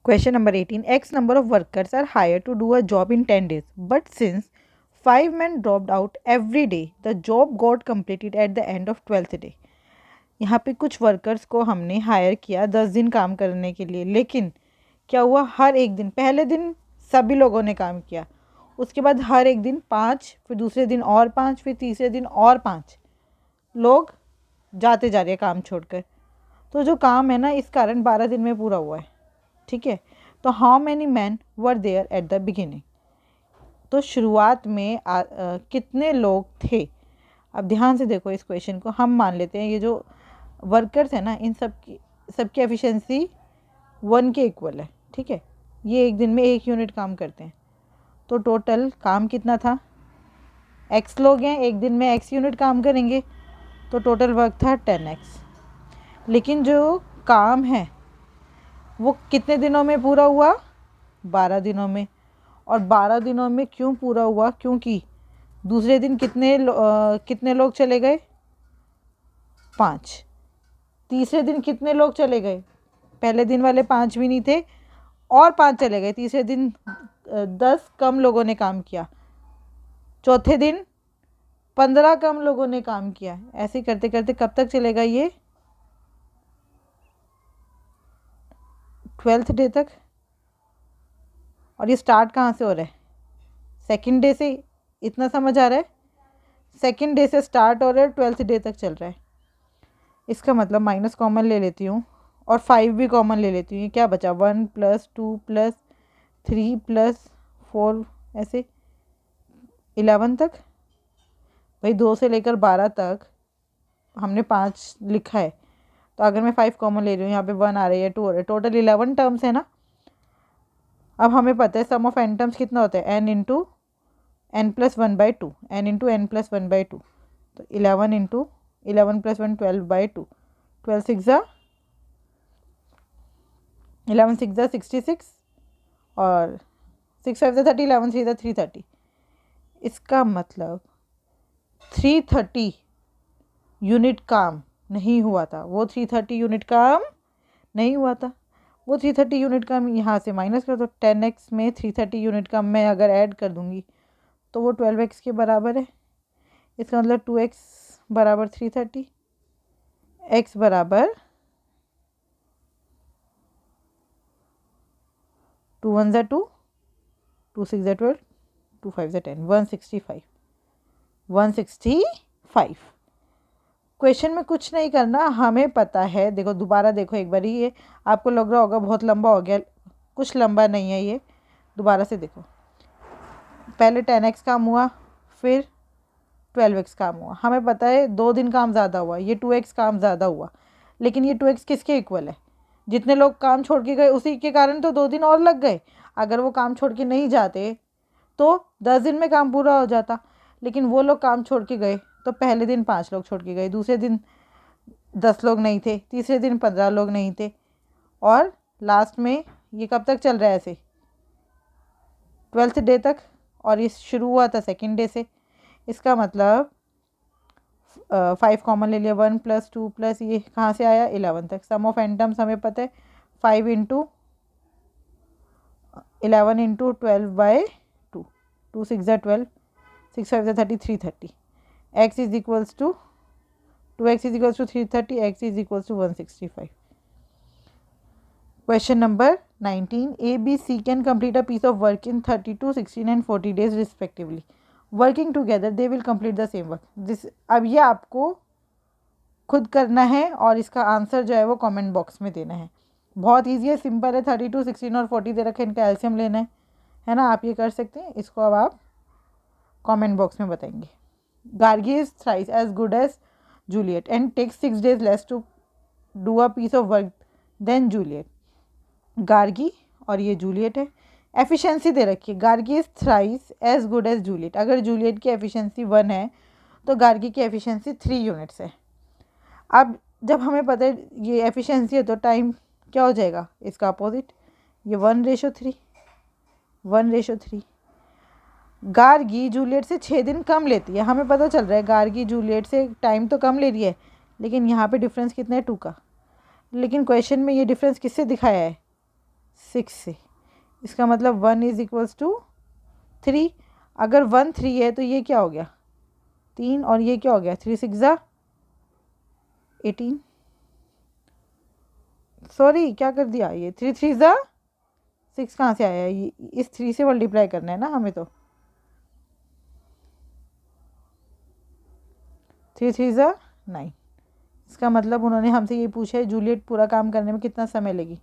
Question number 18. X number of workers are hired to do a job in 10 days. But since 5 men dropped out every day, the job got completed at the end of 12th day. यहाँ पे कुछ workers को हमने higher किया 10 दिन काम करने के लिए, लेकिन क्या हुआ, हर एक दिन, पहले दिन सभी लोगों ने काम किया, उसके बाद हर एक दिन 5, फिर दूसरे दिन और 5, फिर तीसरे दिन और 5 लोग जाते जा रहे हैं काम छोड़कर। तो जो काम है ना, इस कारण 12 दिन में पूरा हुआ है। ठीक है, तो how many man were there at the beginning. तो शुरुआत में कितने लोग थे। अब ध्यान से देखो इस क्वेश्चन को। हम मान लेते हैं ये जो वर्कर्स है ना, इन सबकी एफिशिएंसी 1 के इक्वल है। ठीक है, ये एक दिन में 1 यूनिट काम करते हैं, तो टोटल काम कितना था, x लोग हैं, एक दिन में x यूनिट काम करेंगे, तो टोटल वर्क था 10x। लेकिन जो काम है वो कितने दिनों में पूरा हुआ, 12 दिनों में। और 12 दिनों में क्यों पूरा हुआ, क्योंकि दूसरे दिन कितने लोग चले गए, 5। तीसरे दिन कितने लोग चले गए, पहले दिन वाले 5 भी नहीं थे और 5 चले गए। तीसरे दिन 10 कम लोगों ने काम किया, चौथे दिन 15 कम लोगों ने काम किया। ऐसे करते करते कब तक चलेगा ये, 12th डे तक। और ये स्टार्ट कहाँ से हो रहा है, सेकंड डे से। इतना समझ आ रहा है, सेकंड डे से स्टार्ट हो रहा है, 12th डे तक चल रहा है। इसका मतलब माइनस कॉमन ले लेती हूँ और 5 भी कॉमन ले लेती हूँ। ये क्या बचा, 1 + 2 + 3 + 4, ऐसे 11 तक। भाई 2 से लेकर 12 तक हमने 5 लिखा है, तो अगर मैं 5 कॉमन ले रही हूँ, यहाँ पे 1 आ रही है, 2 हो रहा है, टोटल 11 टर्म्स है ना। अब हमें पता है सम ऑफ n टर्म्स कितना होता है, n × n + 1/2, n × n + 1/2। तो 11 × 11 + 1 12/2, 12 6 ज़ा 11 6 ज़ा 66 और 6 5 ज़ा 30, 11 3 ज़ा 330। इसका मतलब 330 यूनिट काम नहीं हुआ था, वो 330 यूनिट काम नहीं हुआ था। वो 330 यूनिट काम यहाँ से माइनस कर दो, 10x में 330 यूनिट काम मैं अगर ऐड कर दूँगी तो वो 12x के बराबर है। इसका मतलब 2x बराबर 330, x बराबर 2 1 ज़ा 2, 2 6 ज़ा 12, 2 5 ज़ा 10, 165। 165। क्वेश्चन में कुछ नहीं करना, हमें पता है। देखो दोबारा देखो एक बार, ये आपको लग रहा होगा बहुत लंबा हो गया, कुछ लंबा नहीं है ये। दोबारा से देखो, पहले 10x काम हुआ, फिर 12x काम हुआ। हमें पता है 2 दिन काम ज़्यादा हुआ, ये 2x काम ज़्यादा हुआ। लेकिन ये 2x किसके इक्वल है, जितने लोग काम छोड़ के गए उसी के कारण तो 2 दिन और लग गए। अगर वो काम छोड़ के नहीं जाते तो 10 दिन में काम पूरा हो जाता। लेकिन वो लोग काम छोड़ के गए, तो पहले दिन 5 लोग छोड़ के गए, दूसरे दिन 10 लोग नहीं थे, तीसरे दिन 15 लोग नहीं थे, और लास्ट में ये कब तक चल रहा है ऐसे, 12th डे तक। और ये शुरू हुआ था सेकंड डे से। इसका मतलब 5 कॉमन ले लिया, 1 + 2 + ये कहाँ से आया, 11 तक। सम ऑफ n टर्म्स हमें पता है, 5 × 11 × 12/2, 2 6 ज़ा 12, 6 5 ज़ा 30, 330। x is equals to 2x is equals to 330, x is equals to 165। Question number 19. A, B, C can complete a piece of work in 32, 16 and 40 days respectively. Working together they will complete the same work. अब ये आपको खुद करना है और इसका answer जो है वो कमेंट बॉक्स में देना है। बहुत ईजी है, सिंपल है। 32, 16 और 40 दे रखे हैं, इनका एलसीएम लेना है ना। आप ये कर सकते हैं, इसको अब आप कमेंट बॉक्स में बताएंगे। Gargi is thrice as good as Juliet and takes 6 days less to do a piece of work than Juliet. Gargi और ये जूलियट है। एफिशिएंसी दे रखी है, Gargi is thrice as good as Juliet. अगर जूलियट की एफिशिएंसी 1 है तो गार्गी की एफिशिएंसी 3 यूनिट्स है। अब जब हमें पता है ये एफिशिएंसी है तो टाइम क्या हो जाएगा, इसका अपोजिट, ये 1:3, 1:3। गार्गी जूलियट से 6 दिन कम लेती है। हमें पता चल रहा है गार्गी जूलियट से टाइम तो कम ले रही है, लेकिन यहाँ पे डिफरेंस कितना है, 2 का। लेकिन क्वेश्चन में ये डिफरेंस किससे दिखाया है, 6 से। इसका मतलब 1 इज इक्वल्स टू 3। अगर 1 3 है तो ये क्या हो गया 3, और ये क्या हो गया 3 6 ज़ा 18। सॉरी क्या कर दिया, ये 3 3 ज़ा 6 कहाँ से आया, ये इस 3 से मल्टीप्लाई करना है ना हमें, तो 3 3 ज़ा 9। इसका मतलब उन्होंने हमसे ये पूछा है जूलियट पूरा काम करने में कितना समय लेगी,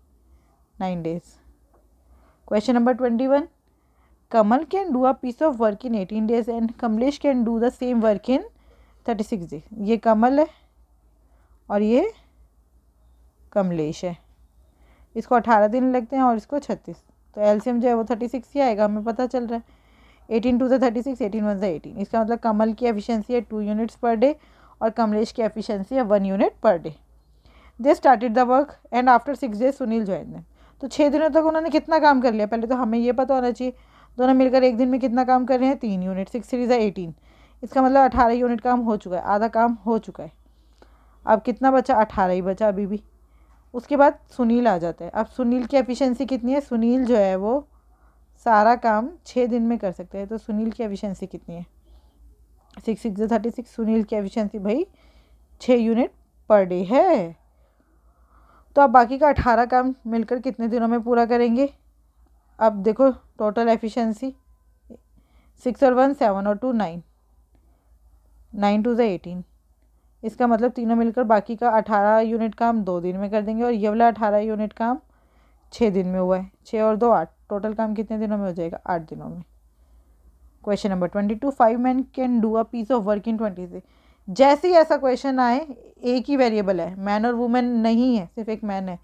9 days. Question number 21, Kamal can do a piece of work in 18 days and Kamlesh can do the same work in 36 days. ये कमल है और ये कमलेश है, इसको 18 दिन लगते हैं और इसको 36, तो एलसीएम जो है वो 36 ही आएगा, हमें पता चल रहा है। 18 टू द 36, 18 वन द 18। इसका मतलब कमल की एफिशिएंसी है 2 यूनिट्स पर डे और कमलेश की एफिशिएंसी है 1 unit per day. They started the work and after 6 days Sunil join them. तो 6 दिनों तक उन्होंने कितना काम कर लिया, पहले तो हमें ये पता होना चाहिए दोनों मिलकर एक दिन में कितना काम कर रहे हैं, 3 यूनिट, 6 3 ज़ा 18। इसका मतलब 18 यूनिट काम हो चुका है, आधा काम हो चुका है। अब कितना बचा, 18 ही बचा अभी भी। उसके बाद सुनील आ जाता है। अब सुनील की एफिशिएंसी कितनी है, सुनील जो है वो सारा काम 6 दिन में कर सकते हैं, तो सुनील की एफिशिएंसी कितनी है, 6 6 ज़ा 36। सुनील की एफिशिएंसी भाई 6 यूनिट पर डे है। तो अब बाकी का 18 काम मिलकर कितने दिनों में पूरा करेंगे। अब देखो टोटल एफिशिएंसी 6 और 1 7 और 2 9, 9 2 ज़ा 18। इसका मतलब तीनों मिलकर बाकी का 18 यूनिट काम 2 दिन में कर देंगे, और ये वाला 18 यूनिट काम 6 दिन में हुआ है। 6 और 2 8, टोटल काम कितने दिनों में हो जाएगा, 8 दिनों में। Question number 22, 5 man can do a piece of work in 20 से। जैसे ही ऐसा क्वेश्चन आए, एक ही वेरिएबल है, मैन और वुमेन नहीं है, सिर्फ एक मैन है,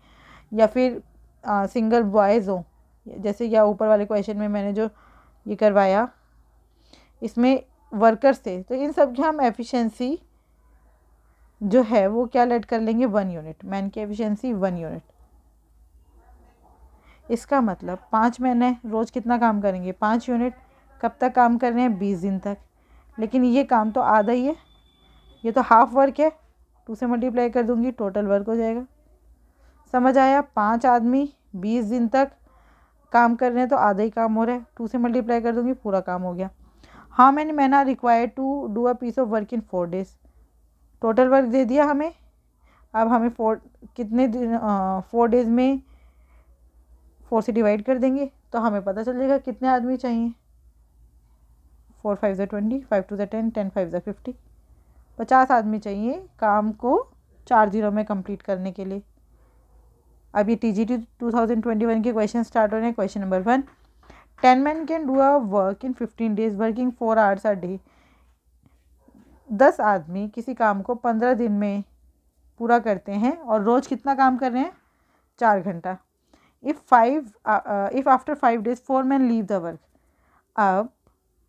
या फिर सिंगल बॉयज़ हो, जैसे या ऊपर वाले क्वेश्चन में मैंने जो ये करवाया इसमें वर्कर्स थे, तो इन सब की हम एफिशिएंसी जो है वो क्या लेट कर लेंगे, 1 यूनिट। मैन की एफिशिएंसी 1 यूनिट। इसका मतलब 5 मैन है, रोज़ कितना काम करेंगे, 5 यूनिट। कब तक काम कर रहे हैं, 20 दिन तक। लेकिन ये काम तो आधा ही है, ये तो हाफ वर्क है, 2 से मल्टीप्लाई कर दूंगी, टोटल वर्क हो जाएगा। समझ आया, 5 आदमी 20 दिन तक काम कर रहे हैं तो आधा ही काम हो रहा है, 2 से मल्टीप्लाई कर दूंगी, पूरा काम हो गया। How many man are required to do a piece of work in 4 days. Total work दे दिया हमें। अब हमें 4 कितने दिन 4 डेज में 4 से डिवाइड कर देंगे तो हमें पता चल जाएगा कितने आदमी चाहिए। 4 5 ज़ा 20, 5 2 ज़ा 10, 10 5 ज़ा 50। 50 आदमी चाहिए काम को 4 दिनों में कंप्लीट करने के लिए। अब ये TGT 2021 के क्वेश्चन स्टार्ट हो रहे हैं। Question number 1, 10 man can do a work in 15 days working 4 hours a day. 10 आदमी किसी काम को 15 दिन में पूरा करते हैं और रोज़ कितना काम कर रहे हैं, 4 घंटा। If after 5 days 4 man leave the work. अब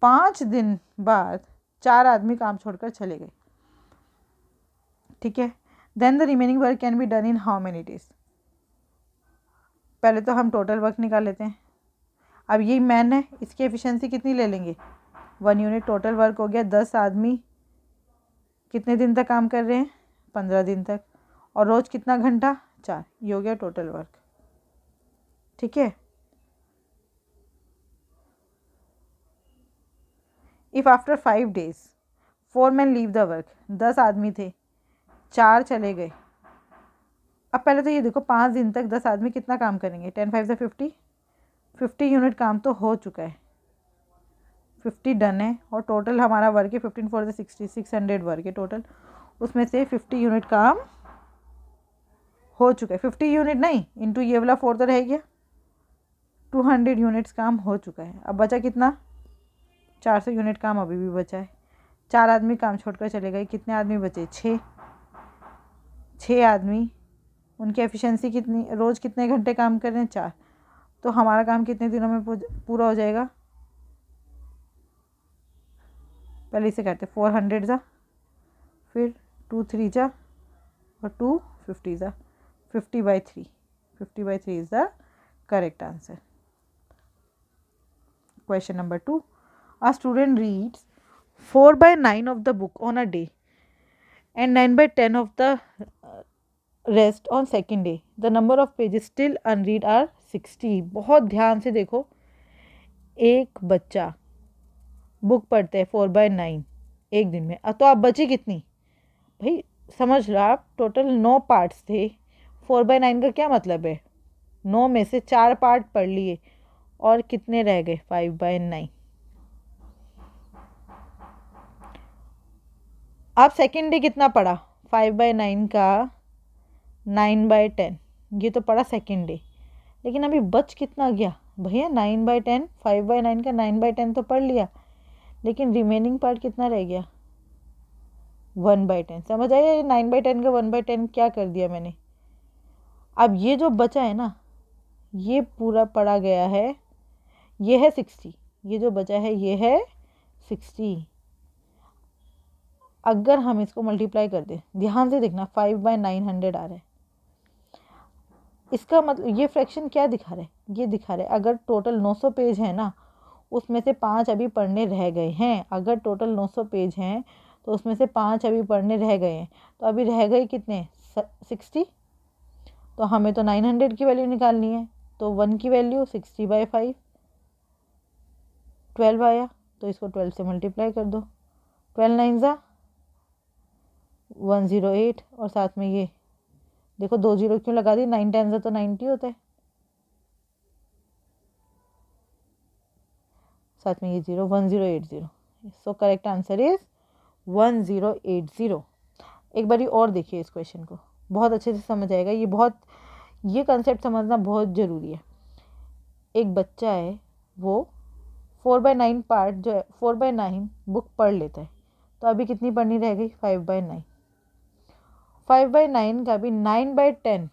5 दिन बाद 4 आदमी काम छोड़कर चले गए, ठीक है। Then the remaining work can be done in how many days. पहले तो हम टोटल वर्क निकाल लेते हैं। अब ये मैन है, इसकी एफिशिएंसी कितनी ले लेंगे, 1 यूनिट। टोटल वर्क हो गया, 10 आदमी कितने दिन तक काम कर रहे हैं, 15 दिन तक, और रोज़ कितना घंटा, 4। ये हो गया टोटल वर्क, ठीक है। If after 5 days 4 man leave the work. 10 आदमी थे, 4 चले गए। अब पहले तो ये देखो 5 दिन तक 10 आदमी कितना काम करेंगे, 10 5 ज़ा 50, 50 यूनिट काम तो हो चुका है, 50 डन है। और टोटल हमारा वर्क है 15 4 ज़ा 60, 600 वर्क है टोटल। उसमें से 50 यूनिट काम हो चुका है, 50 यूनिट नहीं इंटू ये वाला 4 तो रह गया, 200 यूनिट्स काम हो चुका है। अब बचा कितना, 400 यूनिट काम अभी भी बचा है। 4 आदमी काम छोड़कर चले गए, कितने आदमी बचे, 6 आदमी। उनकी एफिशिएंसी कितनी, रोज़ कितने घंटे काम कर रहे हैं, 4। तो हमारा काम कितने दिनों में पूरा हो जाएगा, पहले इसे करते 400 ज़ा, फिर 2 3 ज़ा और 2 50 ज़ा, 50/3। 50/3 is the correct answer. Question number 2, a student reads 4/9 of the book on a day and 9/10 of the rest on second day. The number of pages still unread are 60। बहुत ध्यान से देखो, एक बच्चा बुक पढ़ते हैं 4/9 एक दिन में, तो आप बची कितनी भाई? समझ लो, आप टोटल 9 पार्ट्स थे। 4/9 का क्या मतलब है? 9 में से 4 पार्ट पढ़ लिए और कितने रह गए? 5/9। आप सेकेंड डे कितना पढ़ा? 5/9 का 9/10, ये तो पढ़ा सेकेंड डे। लेकिन अभी बच कितना गया भैया? 9/10। 5/9 का 9/10 तो पढ़ लिया, लेकिन रिमेनिंग पार्ट कितना रह गया? 1/10। समझ आया? ये 9/10 का 1/10 क्या कर दिया मैंने? अब ये जो बचा है ना, ये पूरा पढ़ा गया है, ये है 60। ये जो बचा है ये है 60। अगर हम इसको मल्टीप्लाई कर दें, ध्यान से देखना, 5/900 आ रहा है। इसका मतलब ये फ्रैक्शन क्या दिखा रहा है? ये दिखा रहा है अगर टोटल 900 पेज है ना, उसमें से 5 अभी पढ़ने रह गए हैं। अगर टोटल 900 पेज हैं तो उसमें से 5 अभी पढ़ने रह गए हैं, तो अभी रह गए कितने? 60। तो हमें तो 900 की वैल्यू निकालनी है, तो 1 की वैल्यू 60/5, 12 आया। तो इसको 12 से मल्टीप्लाई कर दो। 12 9 ज़ा 108, और साथ में ये देखो 2 0 क्यों लगा दी? 9 10 ज़ा तो 90 होता है, साथ में ये 0, 1080। So correct answer is 1080। एक बारी और देखिए इस क्वेश्चन को, बहुत अच्छे से समझ आएगा। ये कंसेप्ट समझना बहुत ज़रूरी है। एक बच्चा है, वो 4/9 पार्ट जो है, 4/9 बुक पढ़ लेता है, तो अभी कितनी पढ़नी रह गई? 5/9। 5/9 का भी 9/10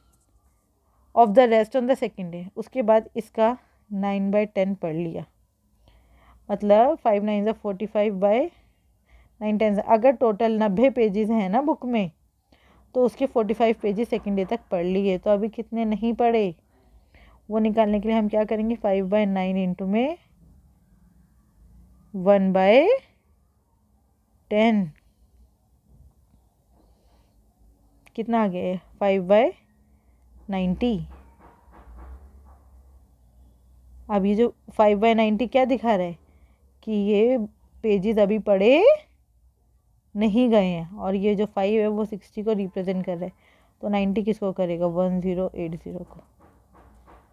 of the rest on the second day, उसके बाद इसका 9/10 पढ़ लिया। मतलब 5 9 ज़ा 45/9 10। अगर टोटल 90 पेजेस हैं ना बुक में, तो उसके 45 पेजेस सेकेंड डे तक पढ़ लिए। तो अभी कितने नहीं पढ़े, वो निकालने के लिए हम क्या करेंगे? 5/9 इंटू में 1/10, कितना आ गया? 5/90। अब ये जो 5/90 क्या दिखा रहा है कि ये पेजेस अभी पढ़े नहीं गए हैं, और ये जो 5 है वो 60 को रिप्रेजेंट कर रहा है। तो 90 किसको करेगा? 1080 को।